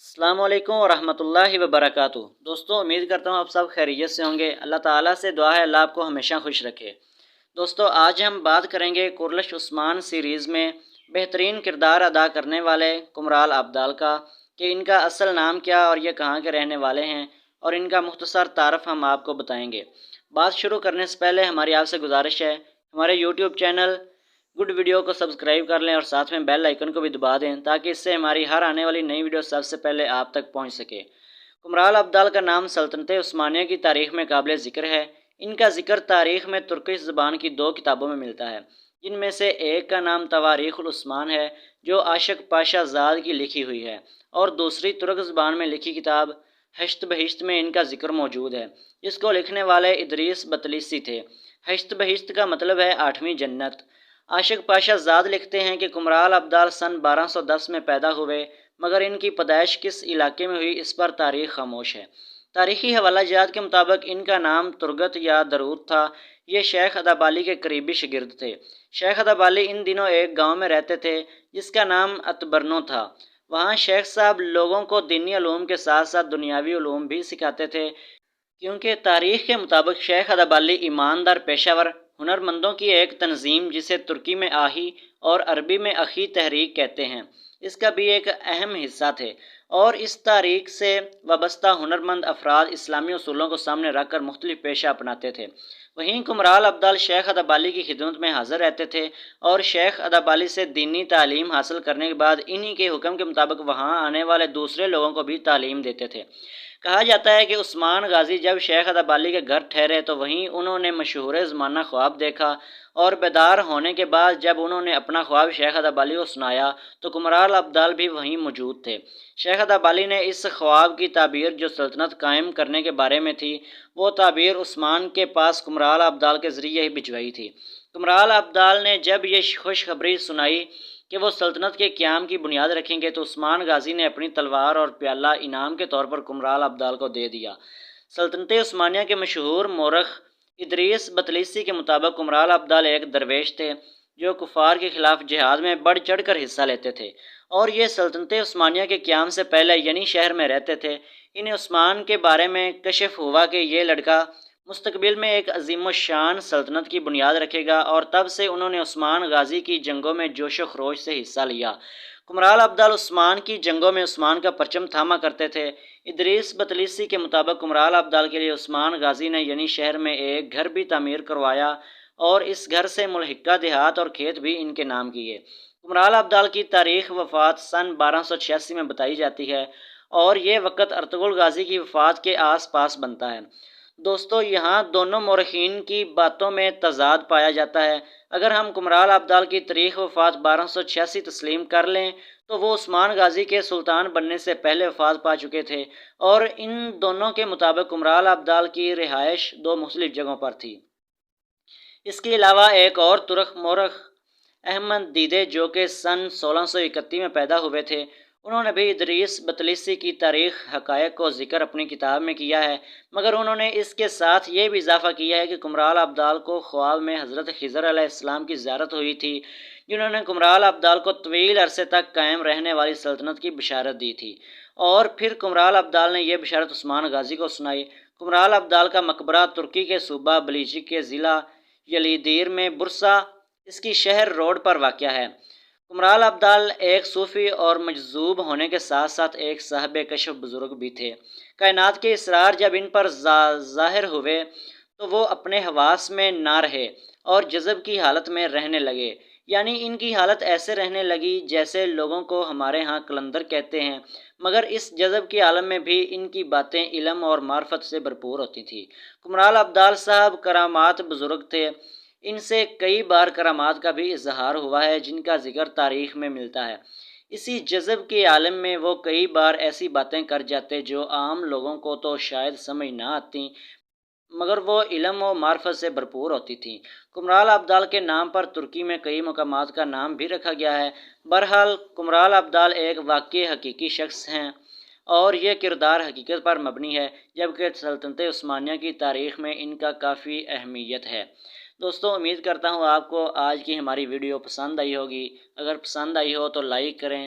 السلام علیکم ورحمۃ اللہ وبرکاتہ۔ دوستو، امید کرتا ہوں آپ سب خیریت سے ہوں گے۔ اللہ تعالیٰ سے دعا ہے اللہ آپ کو ہمیشہ خوش رکھے۔ دوستو، آج ہم بات کریں گے کرلش عثمان سیریز میں بہترین کردار ادا کرنے والے کمرال ابدال کا، کہ ان کا اصل نام کیا اور یہ کہاں کے رہنے والے ہیں، اور ان کا مختصر تعارف ہم آپ کو بتائیں گے۔ بات شروع کرنے سے پہلے ہماری آپ سے گزارش ہے، ہمارے یوٹیوب چینل گڈ ویڈیو کو سبسکرائب کر لیں اور ساتھ میں بیل آئیکن کو بھی دبا دیں، تاکہ اس سے ہماری ہر آنے والی نئی ویڈیو سب سے پہلے آپ تک پہنچ سکے۔ کمرال ابدال کا نام سلطنت عثمانیہ کی تاریخ میں قابل ذکر ہے۔ ان کا ذکر تاریخ میں ترکش زبان کی 2 کتابوں میں ملتا ہے، جن میں سے ایک کا نام تواریخ العثمان ہے، جو عاشق پاشا زاد کی لکھی ہوئی ہے، اور دوسری ترک زبان میں لکھی کتاب ہشت بہشت میں ان کا ذکر موجود ہے، جس کو لکھنے والے ادریس بطلیسی تھے۔ ہشت بہشت کا مطلب ہے 8ویں جنت۔ عاشق پاشا زاد لکھتے ہیں کہ کمرال ابدال سن 1210 میں پیدا ہوئے، مگر ان کی پیدائش کس علاقے میں ہوئی اس پر تاریخ خاموش ہے۔ تاریخی حوالہ جات کے مطابق ان کا نام ترگت یا درود تھا۔ یہ شیخ ادابالی کے قریبی شاگرد تھے۔ شیخ ادابالی ان دنوں ایک گاؤں میں رہتے تھے جس کا نام اتبرنو تھا۔ وہاں شیخ صاحب لوگوں کو دینی علوم کے ساتھ ساتھ دنیاوی علوم بھی سکھاتے تھے، کیونکہ تاریخ کے مطابق شیخ ادابالی ایماندار پیشہ ور ہنرمندوں کی ایک تنظیم، جسے ترکی میں آہی اور عربی میں اخی تحریک کہتے ہیں، اس کا بھی ایک اہم حصہ تھے، اور اس تحریک سے وابستہ ہنرمند افراد اسلامی اصولوں کو سامنے رکھ کر مختلف پیشہ اپناتے تھے۔ وہیں کمرال ابدال شیخ ادابالی کی خدمت میں حاضر رہتے تھے، اور شیخ ادابالی سے دینی تعلیم حاصل کرنے کے بعد انہی کے حکم کے مطابق وہاں آنے والے دوسرے لوگوں کو بھی تعلیم دیتے تھے۔ کہا جاتا ہے کہ عثمان غازی جب شیخ ادابالی کے گھر ٹھہرے تو وہیں انہوں نے مشہور زمانہ خواب دیکھا، اور بیدار ہونے کے بعد جب انہوں نے اپنا خواب شیخ ادابالی کو سنایا تو کمرال ابدال بھی وہیں موجود تھے۔ شیخ ادابالی نے اس خواب کی تعبیر جو سلطنت قائم کرنے کے بارے میں تھی، وہ تعبیر عثمان کے پاس کمرال ابدال کے ذریعے ہی بھجوائی تھی۔ کمرال ابدال نے جب یہ خوشخبری سنائی کہ وہ سلطنت کے قیام کی بنیاد رکھیں گے تو عثمان غازی نے اپنی تلوار اور پیالہ انعام کے طور پر کمرال ابدال کو دے دیا۔ سلطنت عثمانیہ کے مشہور مورخ ادریس بطلیسی کے مطابق کمرال ابدال ایک درویش تھے جو کفار کے خلاف جہاد میں بڑھ چڑھ کر حصہ لیتے تھے، اور یہ سلطنت عثمانیہ کے قیام سے پہلے ینی شہر میں رہتے تھے۔ انہیں عثمان کے بارے میں کشف ہوا کہ یہ لڑکا مستقبل میں ایک عظیم الشان سلطنت کی بنیاد رکھے گا، اور تب سے انہوں نے عثمان غازی کی جنگوں میں جوش و خروش سے حصہ لیا۔ کمرال ابدال عثمان کی جنگوں میں عثمان کا پرچم تھاما کرتے تھے۔ ادریس بطلیسی کے مطابق کمرال ابدال کے لیے عثمان غازی نے ینی شہر میں ایک گھر بھی تعمیر کروایا، اور اس گھر سے ملحقہ دیہات اور کھیت بھی ان کے نام کیے۔ کمرال ابدال کی تاریخ وفات سن 1286 میں بتائی جاتی ہے، اور یہ وقت ارطغرل غازی کی وفات کے آس پاس بنتا ہے۔ دوستو، یہاں دونوں مورخین کی باتوں میں تضاد پایا جاتا ہے۔ اگر ہم کمرال ابدال کی تاریخ وفات 1286 تسلیم کر لیں تو وہ عثمان غازی کے سلطان بننے سے پہلے وفات پا چکے تھے، اور ان دونوں کے مطابق کمرال ابدال کی رہائش 2 مختلف جگہوں پر تھی۔ اس کے علاوہ ایک اور ترک مورخ احمد دیدے جو کہ سن 1631 میں پیدا ہوئے تھے، انہوں نے بھی ادریس بطلیسی کی تاریخ حقائق کو ذکر اپنی کتاب میں کیا ہے، مگر انہوں نے اس کے ساتھ یہ بھی اضافہ کیا ہے کہ کمرال ابدال کو خواب میں حضرت خضر علیہ السلام کی زیارت ہوئی تھی، جنہوں نے کمرال ابدال کو طویل عرصے تک قائم رہنے والی سلطنت کی بشارت دی تھی، اور پھر کمرال ابدال نے یہ بشارت عثمان غازی کو سنائی۔ کمرال ابدال کا مقبرہ ترکی کے صوبہ بلیچک کے ضلع یلیدیر میں برسا، اس کی شہر روڈ پر واقع ہے۔ کمرال ابدال ایک صوفی اور مجذوب ہونے کے ساتھ ساتھ ایک صاحب کشف بزرگ بھی تھے۔ کائنات کے اسرار جب ان پر ظاہر ہوئے تو وہ اپنے حواس میں نہ رہے اور جذب کی حالت میں رہنے لگے، یعنی ان کی حالت ایسے رہنے لگی جیسے لوگوں کو ہمارے ہاں قلندر کہتے ہیں، مگر اس جذب کے عالم میں بھی ان کی باتیں علم اور معرفت سے بھرپور ہوتی تھیں۔ کمرال ابدال صاحب کرامات بزرگ تھے۔ ان سے کئی بار کرامات کا بھی اظہار ہوا ہے جن کا ذکر تاریخ میں ملتا ہے۔ اسی جذب کے عالم میں وہ کئی بار ایسی باتیں کر جاتے جو عام لوگوں کو تو شاید سمجھ نہ آتی، مگر وہ علم و معرفت سے بھرپور ہوتی تھیں۔ کمرال ابدال کے نام پر ترکی میں کئی مقامات کا نام بھی رکھا گیا ہے۔ بہرحال کمرال ابدال ایک واقعی حقیقی شخص ہیں، اور یہ کردار حقیقت پر مبنی ہے، جبکہ سلطنت عثمانیہ کی تاریخ میں ان کا کافی اہمیت ہے۔ دوستو، امید کرتا ہوں آپ کو آج کی ہماری ویڈیو پسند آئی ہوگی۔ اگر پسند آئی ہو تو لائک کریں،